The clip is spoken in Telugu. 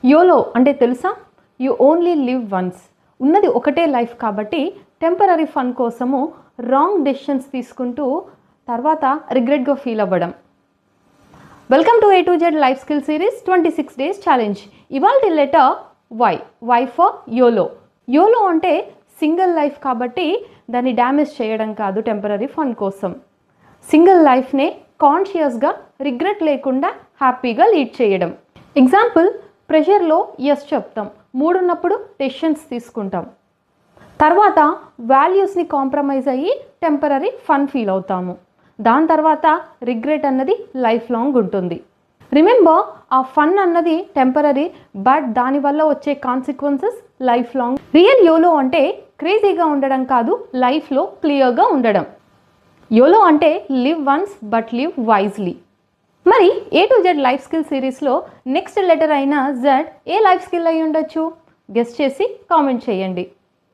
యోలో అంటే తెలుసా? You only live once. ఉన్నది ఒకటే లైఫ్ కాబట్టి టెంపరరీ ఫన్ కోసము రాంగ్ డెసిషన్స్ తీసుకుంటూ తర్వాత రిగ్రెట్గా ఫీల్ అవ్వడం. Welcome to A to Z life skill series 26 days challenge. ఇవాల్టి letter Y. Y for YOLO. YOLO అంటే సింగిల్ లైఫ్ కాబట్టి దాన్ని డ్యామేజ్ చేయడం కాదు, టెంపరరీ ఫన్ కోసం. సింగిల్ లైఫ్నే కాన్షియస్గా రిగ్రెట్ లేకుండా హ్యాపీగా లీడ్ చేయడం. ఎగ్జాంపుల్, ప్రెషర్లో ఎస్ చెప్తాం, మూడున్నప్పుడు డెసిషన్స్ తీసుకుంటాం, తర్వాత వాల్యూస్ని కాంప్రమైజ్ అయ్యి టెంపరరీ ఫన్ ఫీల్ అవుతాము. దాని తర్వాత రిగ్రెట్ అన్నది లైఫ్ లాంగ్ ఉంటుంది. రిమెంబర్, ఆ ఫన్ అన్నది టెంపరరీ, బట్ దానివల్ల వచ్చే consequences life long. Real YOLO అంటే క్రేజీగా ఉండడం కాదు, లైఫ్లో క్లియర్గా ఉండడం. యోలో అంటే live once but live wisely. మరి A to Z life skill సిరీస్లో నెక్స్ట్ లెటర్ అయిన Z ఏ లైఫ్ స్కిల్ అయి ఉండొచ్చు? గెస్ చేసి కామెంట్ చేయండి.